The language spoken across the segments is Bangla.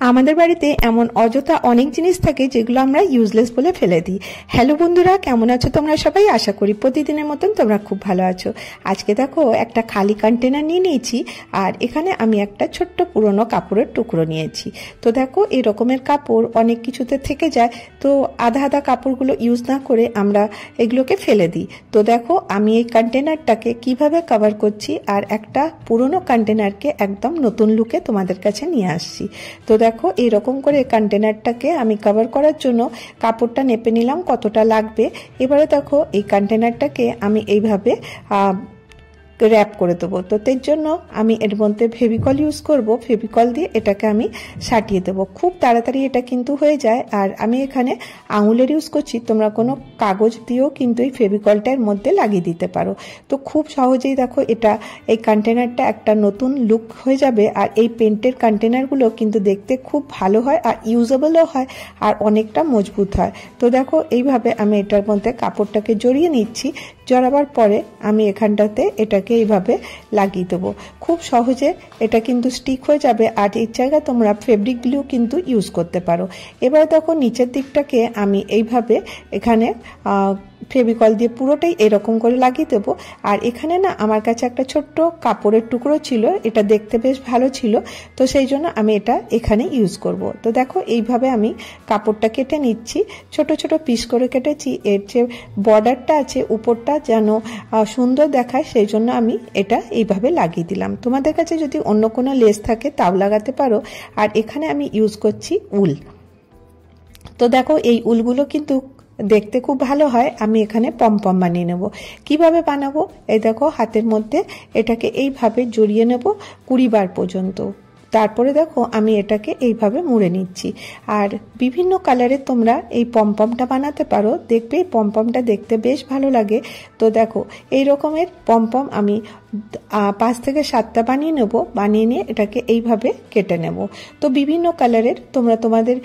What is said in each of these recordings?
আমাদের বাড়িতে এমন অযথা অনেক জিনিস থাকে যেগুলো আমরা ইউজলেস বলে ফেলে দিই। হ্যালো বন্ধুরা, কেমন আছো তোমরা সবাই? আশা করি প্রতিদিনের মতন তোমরা খুব ভালো আছো। আজকে দেখো একটা খালি কন্টেনার নিয়ে নিয়েছি, আর এখানে আমি একটা ছোট্ট পুরনো কাপড়ের টুকরো নিয়েছি। তো দেখো এই রকমের কাপড় অনেক কিছুতে থেকে যায়, তো আধা আধা কাপড়গুলো ইউজ না করে আমরা এগুলোকে ফেলে দিই। তো দেখো আমি এই কন্টেনারটাকে কিভাবে কভার করছি আর একটা পুরনো কন্টেনারকে একদম নতুন লুকে তোমাদের কাছে নিয়ে আসছি। তো দেখো এইরকম করে কন্টেনারটাকে আমি কভার করার জন্য কাপড়টা নেপে নিলাম কতটা লাগবে। এবারে দেখো এই কন্টেনারটাকে আমি এইভাবে র্যাপ করে দেবো। তো এর জন্য আমি এর মধ্যে ফেভিকল ইউজ করব। ফেভিকল দিয়ে এটাকে আমি সাটিয়ে দেবো। খুব তাড়াতাড়ি এটা কিন্তু হয়ে যায়। আর আমি এখানে আঙুলের ইউজ করছি, তোমরা কোনো কাগজ দিয়েও কিন্তু এই ফেভিকলটা এর মধ্যে লাগিয়ে দিতে পারো। তো খুব সহজেই দেখো এটা এই কন্টেনারটা একটা নতুন লুক হয়ে যাবে। আর এই পেন্টের কন্টেনারগুলো কিন্তু দেখতে খুব ভালো হয় আর ইউজেবলও হয় আর অনেকটা মজবুত হয়। তো দেখো এইভাবে আমি এটার মধ্যে কাপড়টাকে জড়িয়ে নিচ্ছি। জড়াবার পরে আমি এখানটাতে এটাকে এইভাবে লাগিয়ে দেবো। খুব সহজে এটা কিন্তু স্টিক হয়ে যাবে। আর এই জায়গায় তোমরা ফেব্রিক গ্লু কিন্তু ইউজ করতে পারো। এবার দেখো নিচের দিকটাকে আমি এইভাবে এখানে ফেভিকল দিয়ে পুরোটাই এরকম করে লাগিয়ে দেবো। আর এখানে না আমার কাছে একটা ছোট্ট কাপড়ের টুকরো ছিল, এটা দেখতে বেশ ভালো ছিল, তো সেই জন্য আমি এটা এখানে ইউজ করব। তো দেখো এইভাবে আমি কাপড়টা কেটে নিচ্ছি, ছোট ছোট পিস করে কেটেছি। এর যে বর্ডারটা আছে উপরটা যেন সুন্দর দেখায়, সেই জন্য আমি এটা এইভাবে লাগিয়ে দিলাম। তোমাদের কাছে যদি অন্য কোনো লেস থাকে তাও লাগাতে পারো। আর এখানে আমি ইউজ করছি উল। তো দেখো এই উলগুলো কিন্তু দেখতে খুব ভালো হয়। আমি এখানে পমপম বানিয়ে নেব। কিভাবে বানাবো? এই দেখো হাতের মধ্যে এটাকে এইভাবে জড়িয়ে নেব 20 বার পর্যন্ত। তারপরে দেখো আমি এটাকে এইভাবে মুড়ে নিচ্ছি। আর বিভিন্ন কালারের তোমরা এই পমপমটা বানাতে পারো, দেখবে এই পমপমটা দেখতে বেশ ভালো লাগে। তো দেখো এই রকমের পমপম আমি 5 থেকে 7টা বানিয়ে নেব। বানিয়ে নিয়ে এটাকে এইভাবে কেটে নেব। তো বিভিন্ন কালারের তোমরা তোমাদের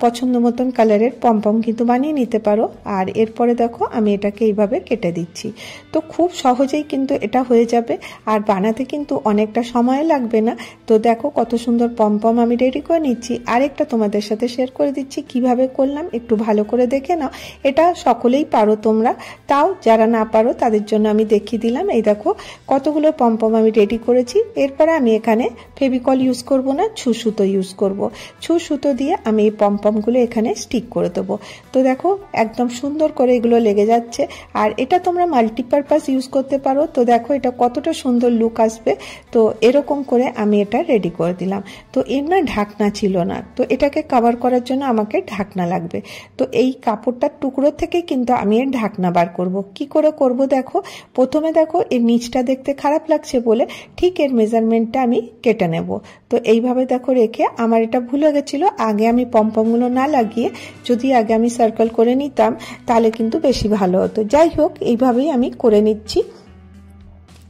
পছন্দ মতন কালারের পমপম কিন্তু বানিয়ে নিতে পারো। আর এরপরে দেখো আমি এটাকে এইভাবে কেটে দিচ্ছি। তো খুব সহজেই কিন্তু এটা হয়ে যাবে, আর বানাতে কিন্তু অনেকটা সময় লাগবে না। তো দেখো কত সুন্দর পমপম আমি রেডি করে নিচ্ছি। আরেকটা তোমাদের সাথে শেয়ার করে দিচ্ছি কিভাবে করলাম, একটু ভালো করে দেখে নাও। এটা সকলেই পারো তোমরা, তাও যারা না পারো তাদের জন্য আমি দেখিয়ে দিলাম। এই দেখো কতগুলো পমপম আমি রেডি করেছি। এরপরে আমি এখানে ফেভিকল ইউজ করব না, ছু সুতো ইউজ করব। ছু সুতো দিয়ে আমি এই পমপমগুলো এখানে স্টিক করে দেবো। তো দেখো একদম সুন্দর করে এগুলো লেগে যাচ্ছে। আর এটা তোমরা মাল্টিপারপাস ইউজ করতে পারো। তো দেখো এটা কতটা সুন্দর লুক আসবে। তো এরকম করে আমি এটা রেডি করে দিলাম। তো এর না ঢাকনা ছিল না, তো এটাকে কভার করার জন্য আমাকে ঢাকনা লাগবে। তো এই কাপড়টার টুকরো থেকে কিন্তু আমি এর ঢাকনা বার করব। কি করে করব দেখো, প্রথমে দেখো এর নিচটা দেখতে খারাপ লাগছে বলে ঠিক এর মেজারমেন্টটা আমি কেটে নেব। তো এইভাবে দেখো রেখে, আমার এটা ভুলে গেছিল আগে আমি পমপমগুলো না লাগিয়ে যদি আগে আমি সার্কেল করে নিতাম তাহলে কিন্তু বেশি ভালো হতো। যাই হোক এইভাবেই আমি করে নিচ্ছি।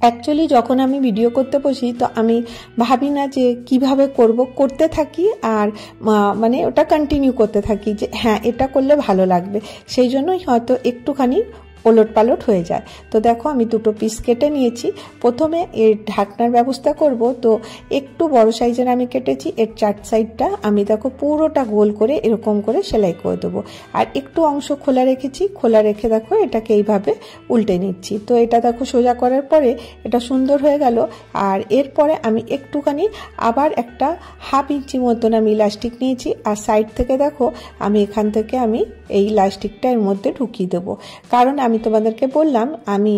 অ্যাকচুয়ালি যখন আমি ভিডিও করতে বসি তো আমি ভাবি না যে কিভাবে করব, করতে থাকি আর মানে ওটা কন্টিনিউ করতে থাকি যে হ্যাঁ এটা করলে ভালো লাগবে, সেই জন্যই হয়তো একটুখানি ওলট পালট হয়ে যায়। তো দেখো আমি দুটো পিস কেটে নিয়েছি। প্রথমে এর ঢাকনার ব্যবস্থা করব। তো একটু বড় সাইজের আমি কেটেছি। এর 4 সাইডটা আমি দেখো পুরোটা গোল করে এরকম করে সেলাই করে দেবো। আর একটু অংশ খোলা রেখেছি, খোলা রেখে দেখো এটাকে এইভাবে উল্টে নিচ্ছি। তো এটা দেখো সোজা করার পরে এটা সুন্দর হয়ে গেল। আর এরপরে আমি একটুখানি আবার একটা 1/2 ইঞ্চি মতন আমি ইলাস্টিক নিয়েছি। আর সাইড থেকে দেখো আমি এখান থেকে আমি এই ইলাস্টিকটা এর মধ্যে ঢুকিয়ে দেবো। কারণ আমি তোমাদেরকে বললাম আমি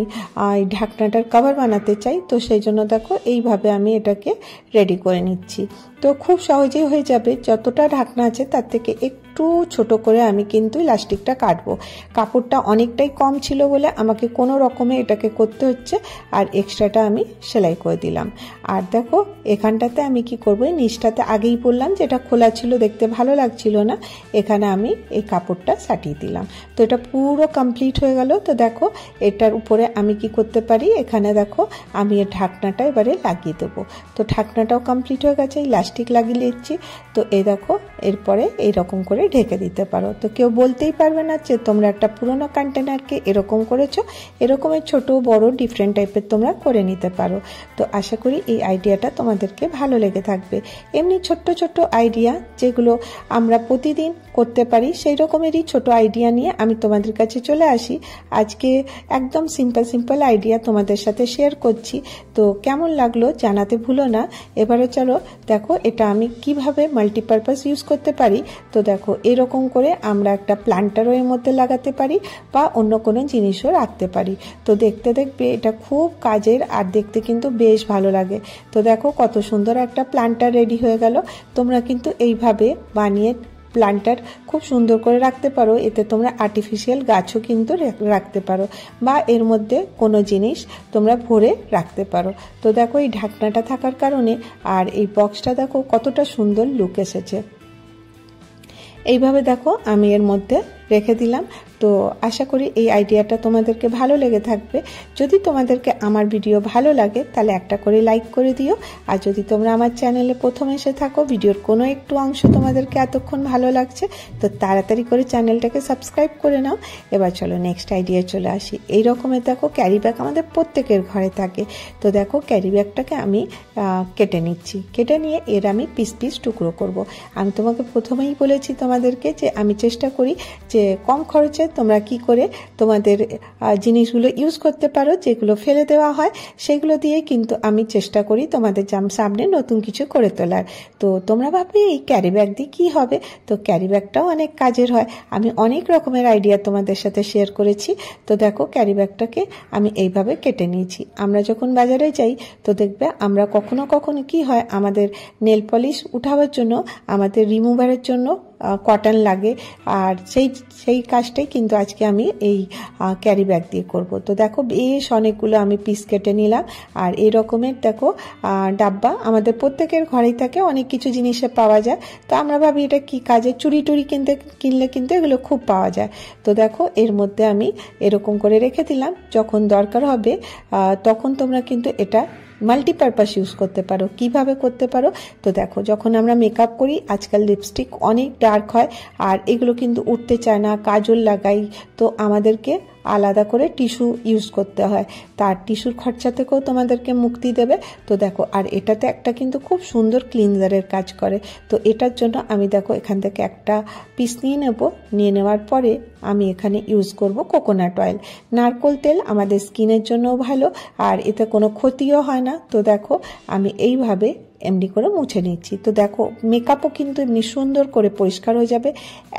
এই ঢাকনাটার কভার বানাতে চাই, তো সেই জন্য দেখো এইভাবে আমি এটাকে রেডি করে নিচ্ছি। তো খুব সহজেই হয়ে যাবে। যতটা ঢাকনা আছে তার থেকে একটু ছোট করে আমি কিন্তু ইলাস্টিকটা কাটবো। কাপড়টা অনেকটাই কম ছিল বলে আমাকে কোনো রকমে এটাকে করতে হচ্ছে। আর এক্সট্রাটা আমি সেলাই করে দিলাম। আর দেখো এখানটাতে আমি কি করবো, নিচটাতে আগেই বললাম যে এটা খোলা ছিল, দেখতে ভালো লাগছিল না, এখানে আমি এই কাপড়টা সাটিয়ে দিলাম। তো এটা পুরো কমপ্লিট হয়ে গেল। তো দেখো এটার উপরে আমি কি করতে পারি, এখানে দেখো আমি এর ঢাকনাটা এবারে লাগিয়ে দেবো। তো ঢাকনাটাও কমপ্লিট হয়ে গেছে, ইলাস্টিক লাগিয়ে নিচ্ছি। তো এই দেখো এরপরে এইরকম করে ঢেকে দিতে পারো। তো কেউ বলতেই পারবে না যে তোমরা একটা পুরোনো কন্টেনারকে এরকম করেছো। এরকমের ছোট বড় ডিফারেন্ট টাইপের তোমরা করে নিতে পারো। তো আশা করি এই আইডিয়াটা তোমাদেরকে ভালো লেগে থাকবে। এমনি ছোট্ট ছোট্ট আইডিয়া যেগুলো আমরা প্রতিদিন করতে পারি সেই রকমেরই ছোট আইডিয়া নিয়ে আমি তোমাদের কাছে চলে আসি। আজকে একদম সিম্পল আইডিয়া তোমাদের সাথে শেয়ার করছি। তো কেমন লাগলো জানাতে ভুলো না। এবারে চলো দেখো এটা আমি কিভাবে মাল্টিপারপাস ইউজ করতে পারি। তো দেখো এরকম করে আমরা একটা প্ল্যান্টারও এর মধ্যে লাগাতে পারি বা অন্য কোনো জিনিসও রাখতে পারি। তো দেখতে দেখবে এটা খুব কাজের আর দেখতে কিন্তু বেশ ভালো লাগে। তো দেখো কত সুন্দর একটা প্ল্যান্টার রেডি হয়ে গেল। তোমরা কিন্তু এইভাবে বানিয়ে প্ল্যান্টার খুব সুন্দর করে রাখতে পারো। এতে তোমরা আর্টিফিশিয়াল গাছও কিন্তু রাখতে পারো বা এর মধ্যে কোনো জিনিস তোমরা ভরে রাখতে পারো। তো দেখো এই ঢাকনাটা থাকার কারণে আর এই বক্সটা দেখো কতটা সুন্দর লুক এসেছে। এইভাবে দেখো আমি এর মধ্যে রেখে দিলাম। তো আশা করি এই আইডিয়াটা তোমাদেরকে ভালো লেগে থাকবে। যদি তোমাদেরকে আমার ভিডিও ভালো লাগে তাহলে একটা করে লাইক করে দিও। আর যদি তোমরা আমার চ্যানেলে প্রথম এসে থাকো, ভিডিওর কোনো একটু অংশ তোমাদেরকে এতক্ষণ ভালো লাগছে, তো তাড়াতাড়ি করে চ্যানেলটাকে সাবস্ক্রাইব করে নাও। এবার চলো নেক্সট আইডিয়া চলে আসি। এই রকমের দেখো ক্যারি ব্যাগ আমাদের প্রত্যেকের ঘরে থাকে। তো দেখো ক্যারি ব্যাগটাকে আমি কেটে নিচ্ছি। কেটে নিয়ে এর আমি পিস পিস টুকরো করব। আমি তোমাকে প্রথমেই বলেছি তোমাদেরকে যে আমি চেষ্টা করি যে কম খরচে তোমরা কি করে তোমাদের জিনিসগুলো ইউজ করতে পারো, যেগুলো ফেলে দেওয়া হয় সেগুলো দিয়ে কিন্তু আমি চেষ্টা করি তোমাদের সামনে নতুন কিছু করে তোলার। তো তোমরা ভাববে এই ক্যারি ব্যাগ দিয়ে কী হবে? তো ক্যারি ব্যাগটাও অনেক কাজের হয়। আমি অনেক রকমের আইডিয়া তোমাদের সাথে শেয়ার করেছি। তো দেখো ক্যারি ব্যাগটাকে আমি এইভাবে কেটে নিয়েছি। আমরা যখন বাজারে যাই তো দেখবে আমরা কখনো কখনো কি হয়, আমাদের নেল পলিশ উঠাবার জন্য আমাদের রিমুভারের জন্য কটন লাগে, আর সেই কাজটাই কিন্তু আজকে আমি এই ক্যারি ব্যাগ দিয়ে করব। তো দেখো বেশ অনেকগুলো আমি পিস কেটে নিলাম। আর এই রকমের দেখো ডাব্বা আমাদের প্রত্যেকের ঘরেই থাকে, অনেক কিছু জিনিসে পাওয়া যায়। তো আমরা ভাবি এটা কি কাজে, চুড়ি কিনলে কিন্তু এগুলো খুব পাওয়া যায়। তো দেখো এর মধ্যে আমি এরকম করে রেখে দিলাম। যখন দরকার হবে তখন তোমরা কিন্তু এটা মাল্টিপারপাস ইউজ করতে পারো। কিভাবে করতে পারো? তো দেখো যখন আমরা মেকআপ করি আজকাল লিপস্টিক অনেক ডার্ক হয় আর এগুলো কিন্তু উঠতে চায় না, কাজল লাগাই, তো আমাদেরকে আলাদা করে টিস্যু ইউজ করতে হয়। তার টিস্যুর খরচা থেকেও তোমাদেরকে মুক্তি দেবে। তো দেখো আর এটাতে একটা কিন্তু খুব সুন্দর ক্লিনজারের কাজ করে। তো এটার জন্য আমি দেখো এখান থেকে একটা পিস নিয়ে নেব। নিয়ে নেওয়ার পরে আমি এখানে ইউজ করব কোকোনাট অয়েল। নারকেল তেল আমাদের স্কিনের জন্যও ভালো আর এতে কোনো ক্ষতিও হয় না। তো দেখো আমি এইভাবে এমনি করে মুছে নিচ্ছি। তো দেখো মেকআপও কিন্তু এমনি সুন্দর করে পরিষ্কার হয়ে যাবে।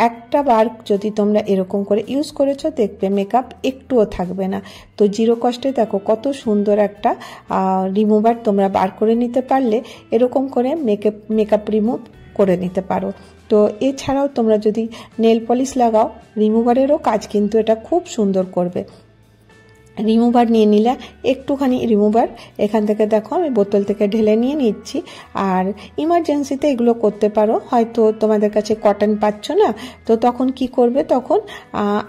একটা বার যদি তোমরা এরকম করে ইউজ করেছো দেখবে মেকআপ একটুও থাকবে না। তো জিরো কস্টে দেখো কত সুন্দর একটা রিমুভার তোমরা বার করে নিতে পারলে এরকম করে মেকআপ রিমুভ করে নিতে পারো। তো এছাড়াও তোমরা যদি নেল পলিশ লাগাও রিমুভারেরও কাজ কিন্তু এটা খুব সুন্দর করবে। রিমুভার নিয়ে নিলে একটুখানি রিমুভার এখান থেকে দেখো আমি বোতল থেকে ঢেলে নিয়ে নিচ্ছি। আর ইমার্জেন্সিতে এগুলো করতে পারো, হয়তো তোমাদের কাছে কটন পাচ্ছ না, তো তখন কি করবে, তখন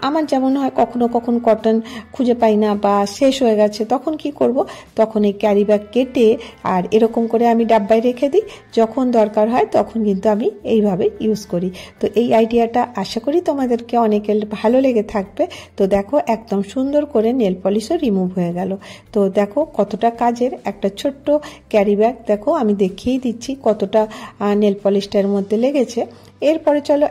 আমার যেমন হয় কখনো কখন কটন খুঁজে পাই না বা শেষ হয়ে গেছে, তখন কি করব, তখন এই ক্যারি ব্যাগ কেটে আর এরকম করে আমি ডাব্বায় রেখে দিই। যখন দরকার হয় তখন কিন্তু আমি এইভাবে ইউজ করি। তো এই আইডিয়াটা আশা করি তোমাদেরকে অনেকের ভালো লেগে থাকবে। তো দেখো একদম সুন্দর করে নেল পলিশ রিমুভ হয়ে গেল। তো দেখো কতটা কাজের একটা ছোট্ট ক্যারি ব্যাগ। দেখো আমি দেখিয়ে দিচ্ছি কতটা নেল পলিশটার মধ্যে লেগেছে। এরপরে চলো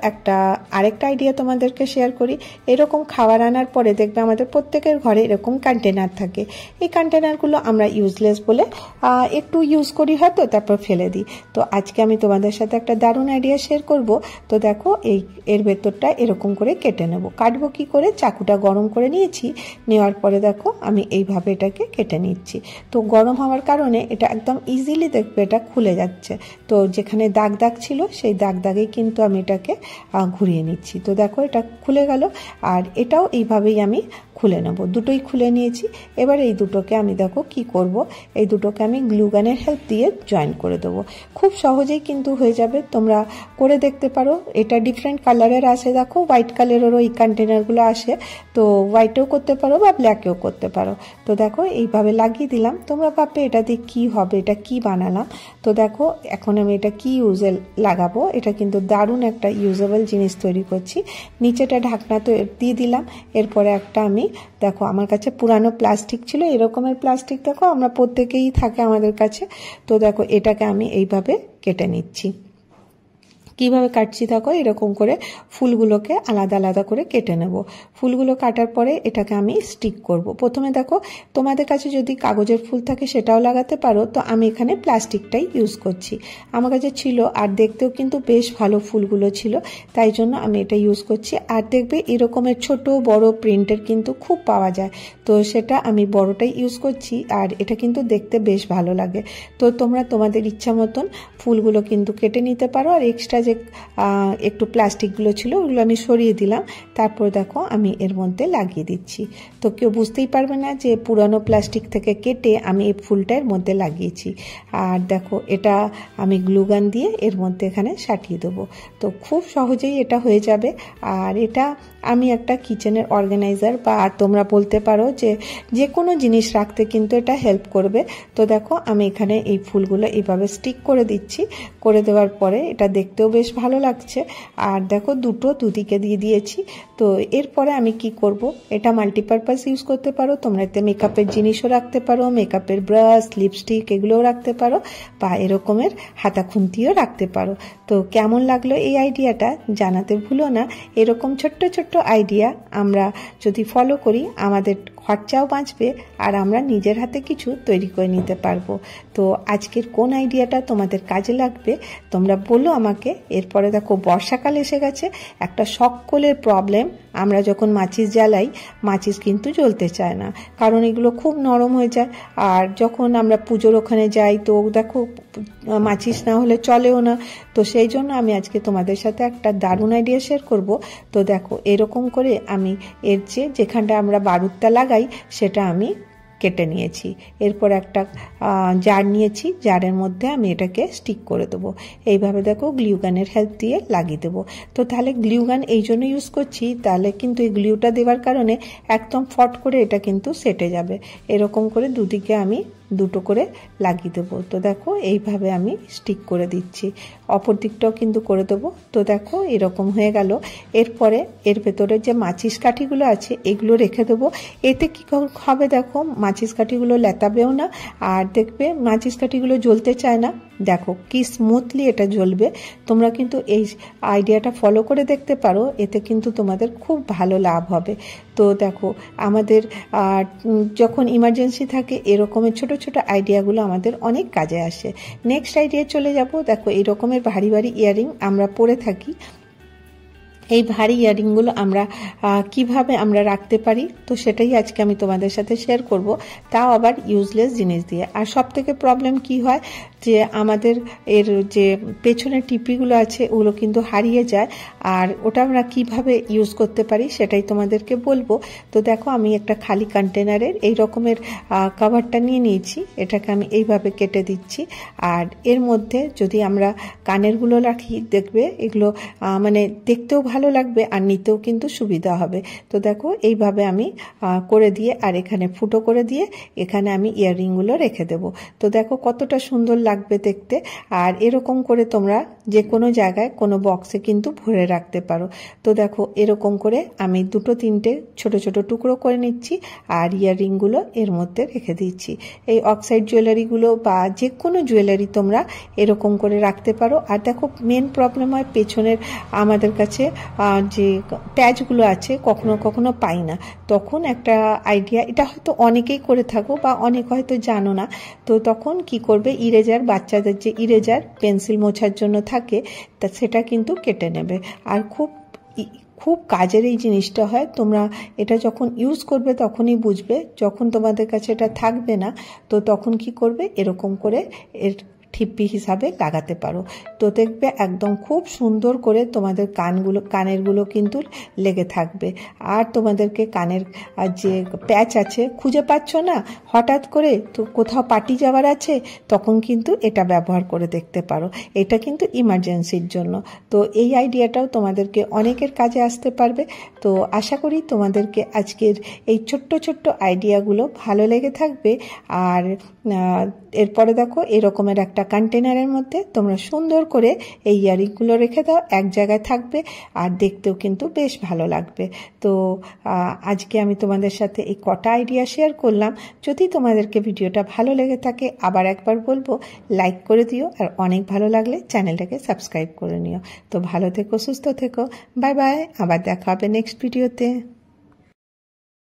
আরেকটা আইডিয়া তোমাদেরকে শেয়ার করি। এরকম খাবার আনার পরে দেখবে আমাদের প্রত্যেকের ঘরে এরকম কন্টেনার থাকে। এই কন্টেনারগুলো আমরা ইউজলেস বলে একটু ইউজ করি হয়তো, তারপর ফেলে দিই। তো আজকে আমি তোমাদের সাথে একটা দারুণ আইডিয়া শেয়ার করব। তো দেখো এর ভেতরটা এরকম করে কেটে নেব। কাটবো কি করে, চাকুটা গরম করে নিয়েছি। নেওয়ার পরে দেখো আমি এইভাবে এটাকে কেটে নিচ্ছি। তো গরম হওয়ার কারণে এটা একদম ইজিলি দেখবে এটা খুলে যাচ্ছে। তো যেখানে দাগ দাগ ছিল সেই দাগেই কিন্তু আমি এটাকে ঘুরিয়ে নিচ্ছি। তো দেখো এটা খুলে গেল। আর এটাও এইভাবেই আমি খুলে নেব। দুটোই খুলে নিয়েছি। এবার এই দুটোকে আমি দেখো কি করব, এই দুটোকে আমি গ্লু গানের হেল্প দিয়ে জয়েন করে দেবো। খুব সহজেই কিন্তু হয়ে যাবে, তোমরা করে দেখতে পারো। এটা ডিফারেন্ট কালারের আসে, দেখো হোয়াইট কালারেরও এই কন্টেনারগুলো আসে, তো হোয়াইটেও করতে পারো বা ব্ল্যাকেও করতে পারো। তো দেখো এইভাবে লাগিয়ে দিলাম। তোমরা ভাববে এটা দিয়ে কী হবে, এটা কি বানালাম। তো দেখো এখন আমি এটা কি ইউজে লাগাবো, এটা কিন্তু দারুণ একটা ইউজেবল জিনিস তৈরি করছি। নিচেটা ঢাকনা তো দিয়ে দিলাম। এরপরে একটা আমি দেখো আমার কাছে পুরানো প্লাস্টিক ছিল, এরকমের প্লাস্টিক দেখো আমরা প্রত্যেকেই থাকে আমাদের কাছে। তো দেখো এটাকে আমি এইভাবে কেটে নিচ্ছি। কিভাবে কাটছি দেখো, এরকম করে ফুলগুলোকে আলাদা আলাদা করে কেটে নেব। ফুলগুলো কাটার পরে এটাকে আমি স্টিক করব। প্রথমে দেখো তোমাদের কাছে যদি কাগজের ফুল থাকে সেটাও লাগাতে পারো, তো আমি এখানে প্লাস্টিকটাই ইউজ করছি। আমার কাছে ছিল আর দেখতেও কিন্তু বেশ ভালো ফুলগুলো ছিল, তাই জন্য আমি এটা ইউজ করছি। আর দেখবে এরকমের ছোট বড় প্রিন্টের কিন্তু খুব পাওয়া যায়, তো সেটা আমি বড়টাই ইউজ করছি। আর এটা কিন্তু দেখতে বেশ ভালো লাগে। তো তোমরা তোমাদের ইচ্ছা মতন ফুলগুলো কিন্তু কেটে নিতে পারো। আর এক্সট্রা যে একটু প্লাস্টিকগুলো ছিল ওগুলো আমি সরিয়ে দিলাম। তারপর দেখো আমি এর মধ্যে লাগিয়ে দিচ্ছি। তো কেউ বুঝতেই পারবে না যে পুরানো প্লাস্টিক থেকে কেটে আমি এই ফুলটার মধ্যে লাগিয়েছি। আর দেখো এটা আমি গ্লুগান দিয়ে এর মধ্যে এখানে সাটিয়ে দেবো। তো খুব সহজেই এটা হয়ে যাবে। আর এটা আমি একটা কিচেনের অর্গানাইজার বা তোমরা বলতে পারো যে কোনো জিনিস রাখতে কিন্তু এটা হেল্প করবে। তো দেখো আমি এখানে এই ফুলগুলো এইভাবে স্টিক করে দিচ্ছি। করে দেওয়ার পরে এটা দেখতেও বেশ ভালো লাগছে। আর দেখো দুদিকে দিয়ে দিয়েছি। তো এরপরে আমি কি করব, এটা মাল্টিপারপাস ইউজ করতে পারো। তোমরা এতে মেকআপের জিনিসও রাখতে পারো, মেকআপের ব্রাশ, লিপস্টিক এগুলোও রাখতে পারো, বা এরকমের হাতা খুন্তিও রাখতে পারো। তো কেমন লাগলো এই আইডিয়াটা জানাতে ভুলো না। এরকম ছোট্ট ছোট্ট আইডিয়া আমরা যদি ফলো করি আমাদের খরচাও বাঁচবে আর আমরা নিজের হাতে কিছু তৈরি করে নিতে পারবো। তো আজকের কোন আইডিয়াটা তোমাদের কাজে লাগবে তোমরা বলো আমাকে। এরপরে দেখো বর্ষাকাল এসে গেছে, একটা সকলের প্রবলেম, আমরা যখন মাচিস জ্বালাই মাচিস কিন্তু জ্বলতে চায় না, কারণ এগুলো খুব নরম হয়ে যায়। আর যখন আমরা পুজোর ওখানে যাই তো দেখো মাচিস না হলে চলেও না। তো সেই জন্য আমি আজকে তোমাদের সাথে একটা দারুণ আইডিয়া শেয়ার করব। তো দেখো এরকম করে আমি এর যেখানটা আমরা বারুদটা লাগাই সেটা আমি কেটে নিয়েছি। এরপর একটা জার নিয়েছি, জারের মধ্যে আমি এটাকে স্টিক করে দেবো। এইভাবে দেখো গ্লুগানের হেল্প দিয়ে লাগিয়ে দেবো। তো তাহলে গ্লুগান এই জন্য ইউজ করছি, তাহলে কিন্তু এই গ্লুটা দেওয়ার কারণে একদম ফট করে এটা কিন্তু সেটে যাবে। এরকম করে দুদিকে আমি দুটো করে লাগিয়ে দেবো। তো দেখো এইভাবে আমি স্টিক করে দিচ্ছি, অপর দিকটাও কিন্তু করে দেবো। তো দেখো এরকম হয়ে গেল। এরপরে এর ভেতরে যে মাচিস কাঠিগুলো আছে এগুলো রেখে দেবো। এতে কি হবে দেখো মাচিস কাঠিগুলো লেতাবেও না, আর দেখবে মাচিস কাঠিগুলো জ্বলতে চায় না। দেখো কি স্মুথলি এটা জ্বলবে। তোমরা কিন্তু এই আইডিয়াটা ফলো করে দেখতে পারো, এতে কিন্তু তোমাদের খুব ভালো লাভ হবে। তো দেখো আমাদের যখন ইমার্জেন্সি থাকে এরকমের ছোট ছোট আইডিয়াগুলো আমাদের অনেক কাজে আসে। নেক্সট আইডিয়া চলে যাব। দেখো এই রকমের ভারী ভারী ইয়ারিং আমরা পরে থাকি, এই ভারী ইয়ারিংগুলো আমরা কিভাবে আমরা রাখতে পারি, তো সেটাই আজকে আমি তোমাদের সাথে শেয়ার করব, তাও আবার ইউজলেস জিনিস দিয়ে। আর সব থেকে প্রবলেম কি হয় যে আমাদের এর যে পেছনের টিপিগুলো আছে ওগুলো কিন্তু হারিয়ে যায়, আর ওটা আমরা কিভাবে ইউজ করতে পারি সেটাই তোমাদেরকে বলবো। তো দেখো আমি একটা খালি কন্টেনারের এই রকমের কভারটা নিয়ে নিয়েছি, এটাকে আমি এইভাবে কেটে দিচ্ছি। আর এর মধ্যে যদি আমরা কানেরগুলো রাখি দেখবে এগুলো মানে দেখতেও ভালো লাগবে আর নিতেও কিন্তু সুবিধা হবে। তো দেখো এইভাবে আমি করে দিয়ে আর এখানে ফুটো করে দিয়ে এখানে আমি ইয়াররিংগুলো রেখে দেব। তো দেখো কতটা সুন্দর লাগবে দেখতে। আর এরকম করে তোমরা যে কোনো জায়গায় কোনো বক্সে কিন্তু ভরে রাখতে পারো। তো দেখো এরকম করে আমি দুটো তিনটে ছোট ছোট টুকরো করে নিচ্ছি আর ইয়াররিংগুলো এর মধ্যে রেখে দিচ্ছি। এই অক্সাইড জুয়েলারিগুলো বা যে কোনো জুয়েলারি তোমরা এরকম করে রাখতে পারো। আর দেখো মেন প্রবলেম হয় পেছনের আমাদের কাছে যে প্যাচগুলো আছে কখনো কখনো পাই না, তখন একটা আইডিয়া, এটা হয়তো অনেকেই করে থাকো বা অনেক হয়তো জানো না। তো তখন কি করবে, ইরেজার, বাচ্চাদের যে ইরেজার পেন্সিল মোছার জন্য থাকে তা সেটা কিন্তু কেটে নেবে। আর খুব কাজের এই জিনিসটা হয়। তোমরা এটা যখন ইউজ করবে তখনই বুঝবে, যখন তোমাদের কাছে এটা থাকবে না তো তখন কি করবে, এরকম করে এর ঠিপ্পি হিসাবে লাগাতে পারো। তো দেখবে একদম খুব সুন্দর করে তোমাদের কানেরগুলো কিন্তু লেগে থাকবে। আর তোমাদেরকে কানের যে প্যাচ আছে খুঁজে পাচ্ছ না, হঠাৎ করে তো কোথাও পার্টি যাওয়ার আছে, তখন কিন্তু এটা ব্যবহার করে দেখতে পারো। এটা কিন্তু ইমার্জেন্সির জন্য। তো এই আইডিয়াটাও তোমাদেরকে অনেকের কাজে আসতে পারবে। তো আশা করি তোমাদেরকে আজকের এই ছোট্ট ছোট্ট আইডিয়াগুলো ভালো লেগে থাকবে। আর এরপরে দেখো এরকমের একটা কন্টেনারের মধ্যে তোমরা সুন্দর করে এই ইয়ারিংগুলো রেখে দাও, এক জায়গায় থাকবে আর দেখতেও কিন্তু বেশ ভালো লাগবে। তো আজকে আমি তোমাদের সাথে এই কটা আইডিয়া শেয়ার করলাম। যদি তোমাদেরকে ভিডিওটা ভালো লেগে থাকে আবার একবার বলবো লাইক করে দিও, আর অনেক ভালো লাগলে চ্যানেলটাকে সাবস্ক্রাইব করে নিও। তো ভালো থেকো, সুস্থ থেকো, বাই বাই, আবার দেখা হবে নেক্সট ভিডিওতে।